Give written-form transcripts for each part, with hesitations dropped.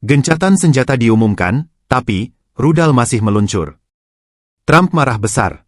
Gencatan senjata diumumkan, tapi rudal masih meluncur. Trump marah besar.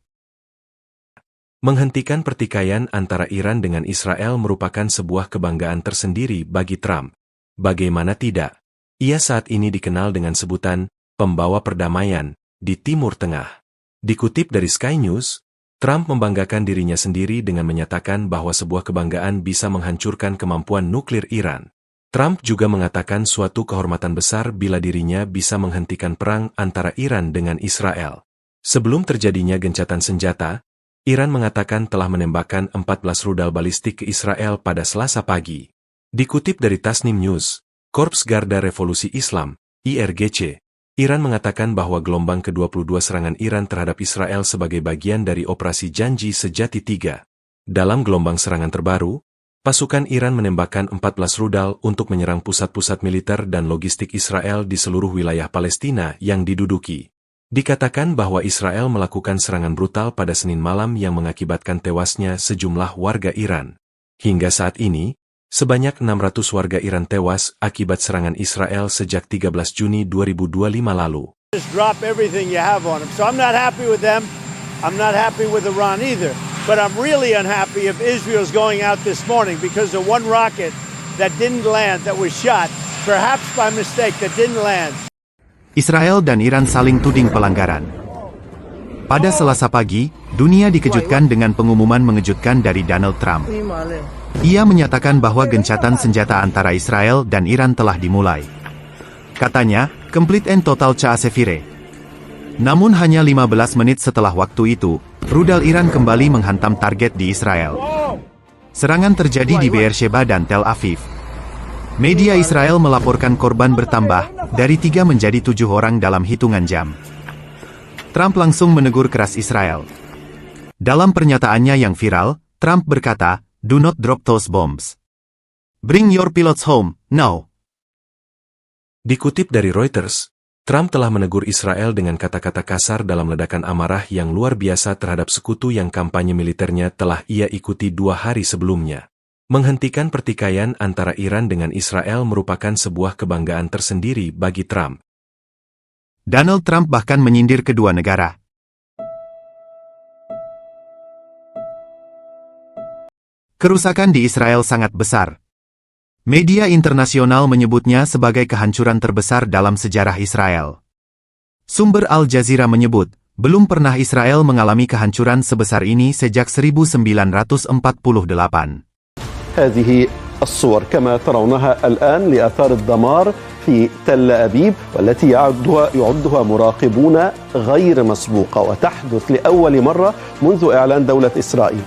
Menghentikan pertikaian antara Iran dengan Israel merupakan sebuah kebanggaan tersendiri bagi Trump. Bagaimana tidak? Ia saat ini dikenal dengan sebutan pembawa perdamaian di Timur Tengah. Dikutip dari Sky News, Trump membanggakan dirinya sendiri dengan menyatakan bahwa sebuah kebanggaan bisa menghancurkan kemampuan nuklir Iran. Trump juga mengatakan suatu kehormatan besar bila dirinya bisa menghentikan perang antara Iran dengan Israel. Sebelum terjadinya gencatan senjata, Iran mengatakan telah menembakkan 14 rudal balistik ke Israel pada Selasa pagi. Dikutip dari Tasnim News, Korps Garda Revolusi Islam, IRGC, Iran mengatakan bahwa gelombang ke-22 serangan Iran terhadap Israel sebagai bagian dari Operasi Janji Sejati 3. Dalam gelombang serangan terbaru, pasukan Iran menembakkan 14 rudal untuk menyerang pusat-pusat militer dan logistik Israel di seluruh wilayah Palestina yang diduduki. Dikatakan bahwa Israel melakukan serangan brutal pada Senin malam yang mengakibatkan tewasnya sejumlah warga Iran. Hingga saat ini, sebanyak 600 warga Iran tewas akibat serangan Israel sejak 13 Juni 2025 lalu. Just drop everything you have on them. So I'm not happy with them. I'm not happy with Iran either. But I'm really unhappy if Israel's going out this morning because of one rocket that didn't land, that was shot, perhaps by mistake, that didn't land. Israel dan Iran saling tuding pelanggaran. Pada Selasa pagi, dunia dikejutkan dengan pengumuman mengejutkan dari Donald Trump. Ia menyatakan bahwa gencatan senjata antara Israel dan Iran telah dimulai. Katanya, complete and total caasefire. Namun hanya 15 menit setelah waktu itu, rudal Iran kembali menghantam target di Israel. Serangan terjadi di Beersheba dan Tel Aviv. Media Israel melaporkan korban bertambah, dari 3 menjadi 7 orang dalam hitungan jam. Trump langsung menegur keras Israel. Dalam pernyataannya yang viral, Trump berkata, "Do not drop those bombs. Bring your pilots home, now." Dikutip dari Reuters, Trump telah menegur Israel dengan kata-kata kasar dalam ledakan amarah yang luar biasa terhadap sekutu yang kampanye militernya telah ia ikuti 2 hari sebelumnya. Menghentikan pertikaian antara Iran dengan Israel merupakan sebuah kebanggaan tersendiri bagi Trump. Donald Trump bahkan menyindir kedua negara. Kerusakan di Israel sangat besar. Media internasional menyebutnya sebagai kehancuran terbesar dalam sejarah Israel. Sumber Al Jazeera menyebut, belum pernah Israel mengalami kehancuran sebesar ini sejak 1948. هذه الصور كما ترونها الآن لآثار الدمار في تل أبيب والتي يعدها مراقبون غير مسبوقة وتحدث لأول مرة منذ إعلان دولة إسرائيل.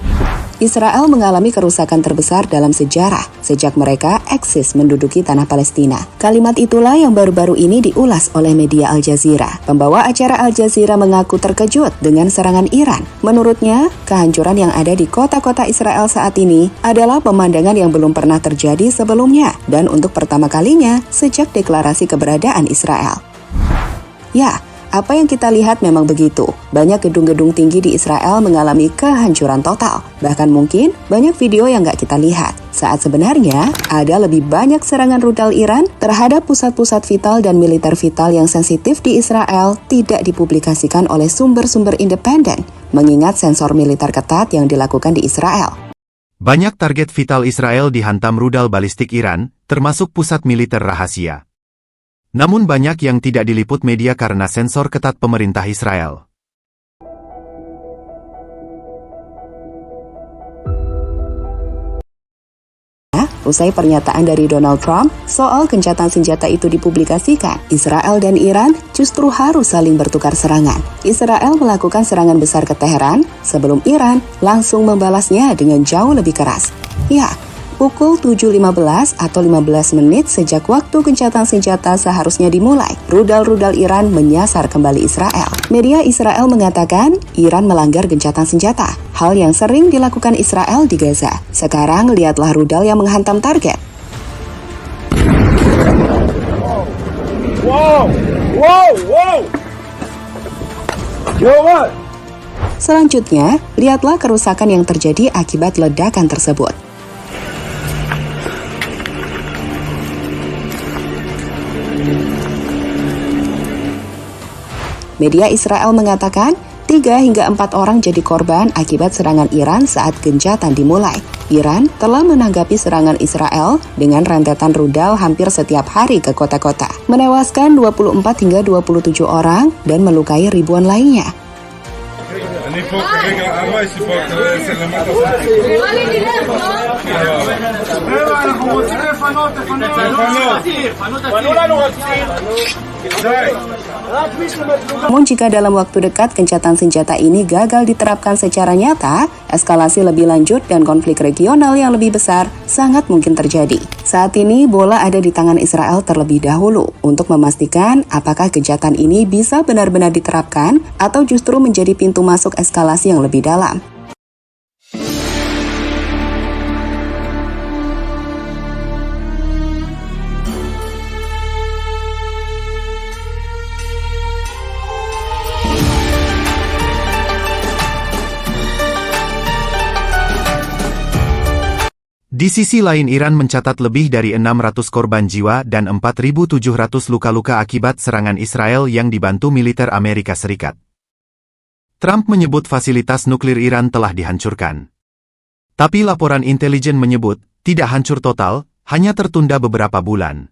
Israel mengalami kerusakan terbesar dalam sejarah sejak mereka eksis menduduki tanah Palestina. Kalimat itulah yang baru-baru ini diulas oleh media Al Jazeera. Pembawa acara Al Jazeera mengaku terkejut dengan serangan Iran. Menurutnya, kehancuran yang ada di kota-kota Israel saat ini adalah pemandangan yang belum pernah terjadi sebelumnya dan untuk pertama kalinya sejak deklarasi keberadaan Israel. Ya, apa yang kita lihat memang begitu. Banyak gedung-gedung tinggi di Israel mengalami kehancuran total. Bahkan mungkin banyak video yang nggak kita lihat. Saat sebenarnya ada lebih banyak serangan rudal Iran terhadap pusat-pusat vital dan militer vital yang sensitif di Israel tidak dipublikasikan oleh sumber-sumber independen, mengingat sensor militer ketat yang dilakukan di Israel. Banyak target vital Israel dihantam rudal balistik Iran, termasuk pusat militer rahasia. Namun banyak yang tidak diliput media karena sensor ketat pemerintah Israel. Usai pernyataan dari Donald Trump soal gencatan senjata itu dipublikasikan, Israel dan Iran justru harus saling bertukar serangan. Israel melakukan serangan besar ke Teheran sebelum Iran langsung membalasnya dengan jauh lebih keras. Ya, pukul 7.15 atau 15 menit sejak waktu gencatan senjata seharusnya dimulai, rudal-rudal Iran menyasar kembali Israel. Media Israel mengatakan Iran melanggar gencatan senjata, hal yang sering dilakukan Israel di Gaza. Sekarang lihatlah rudal yang menghantam target. Whoa! Whoa! Whoa! Yo, what? Selanjutnya, lihatlah kerusakan yang terjadi akibat ledakan tersebut. Media Israel mengatakan 3 hingga 4 orang jadi korban akibat serangan Iran saat gencatan dimulai. Iran telah menanggapi serangan Israel dengan rentetan rudal hampir setiap hari ke kota-kota, menewaskan 24 hingga 27 orang dan melukai ribuan lainnya. Namun jika dalam waktu dekat gencatan senjata ini gagal diterapkan secara nyata, eskalasi lebih lanjut dan konflik regional yang lebih besar sangat mungkin terjadi. Saat ini bola ada di tangan Israel terlebih dahulu untuk memastikan apakah gencatan ini bisa benar-benar diterapkan atau justru menjadi pintu masuk eskalasi yang lebih dalam. Di sisi lain Iran mencatat lebih dari 600 korban jiwa dan 4.700 luka-luka akibat serangan Israel yang dibantu militer Amerika Serikat. Trump menyebut fasilitas nuklir Iran telah dihancurkan. Tapi laporan intelijen menyebut tidak hancur total, hanya tertunda beberapa bulan.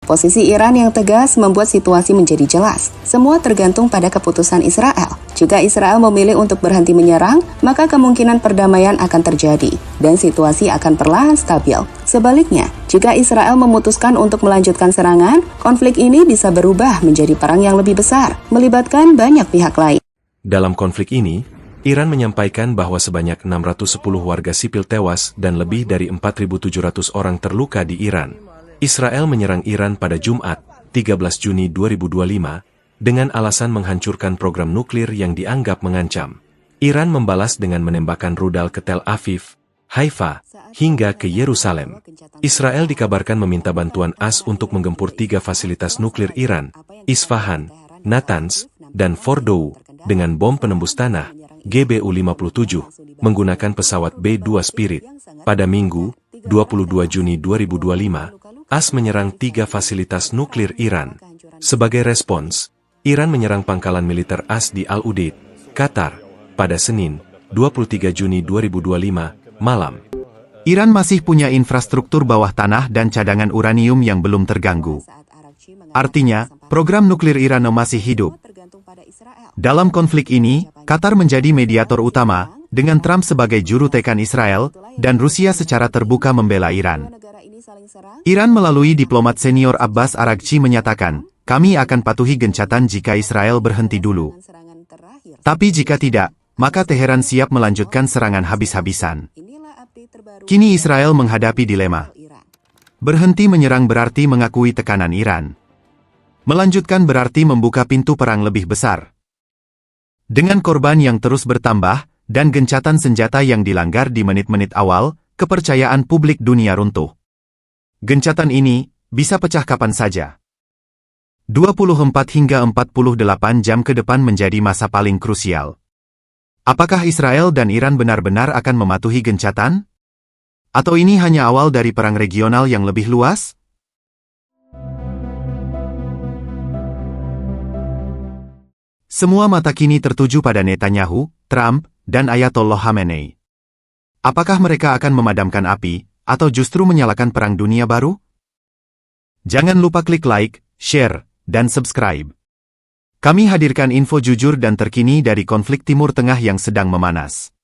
Posisi Iran yang tegas membuat situasi menjadi jelas. Semua tergantung pada keputusan Israel. Jika Israel memilih untuk berhenti menyerang, maka kemungkinan perdamaian akan terjadi dan situasi akan perlahan stabil. Sebaliknya, jika Israel memutuskan untuk melanjutkan serangan, konflik ini bisa berubah menjadi perang yang lebih besar, melibatkan banyak pihak lain. Dalam konflik ini, Iran menyampaikan bahwa sebanyak 610 warga sipil tewas dan lebih dari 4.700 orang terluka di Iran. Israel menyerang Iran pada Jumat, 13 Juni 2025, dengan alasan menghancurkan program nuklir yang dianggap mengancam. Iran membalas dengan menembakkan rudal ke Tel Aviv, Haifa, hingga ke Yerusalem. Israel dikabarkan meminta bantuan AS untuk menggempur 3 fasilitas nuklir Iran, Isfahan, Natanz, dan Fordow, dengan bom penembus tanah, GBU-57, menggunakan pesawat B-2 Spirit. Pada Minggu, 22 Juni 2025, AS menyerang 3 fasilitas nuklir Iran. Sebagai respons, Iran menyerang pangkalan militer AS di Al-Udeid, Qatar, pada Senin, 23 Juni 2025, malam. Iran masih punya infrastruktur bawah tanah dan cadangan uranium yang belum terganggu. Artinya, program nuklir Iran masih hidup. Dalam konflik ini, Qatar menjadi mediator utama, dengan Trump sebagai juru tekan Israel, dan Rusia secara terbuka membela Iran. Iran melalui diplomat senior Abbas Araghchi menyatakan, kami akan patuhi gencatan jika Israel berhenti dulu. Tapi jika tidak, maka Teheran siap melanjutkan serangan habis-habisan. Kini Israel menghadapi dilema. Berhenti menyerang berarti mengakui tekanan Iran. Melanjutkan berarti membuka pintu perang lebih besar. Dengan korban yang terus bertambah, dan gencatan senjata yang dilanggar di menit-menit awal, kepercayaan publik dunia runtuh. Gencatan ini bisa pecah kapan saja. 24 hingga 48 jam ke depan menjadi masa paling krusial. Apakah Israel dan Iran benar-benar akan mematuhi gencatan? Atau ini hanya awal dari perang regional yang lebih luas? Semua mata kini tertuju pada Netanyahu, Trump, dan Ayatollah Khamenei. Apakah mereka akan memadamkan api, atau justru menyalakan perang dunia baru? Jangan lupa klik like, share, dan subscribe. Kami hadirkan info jujur dan terkini dari konflik Timur Tengah yang sedang memanas.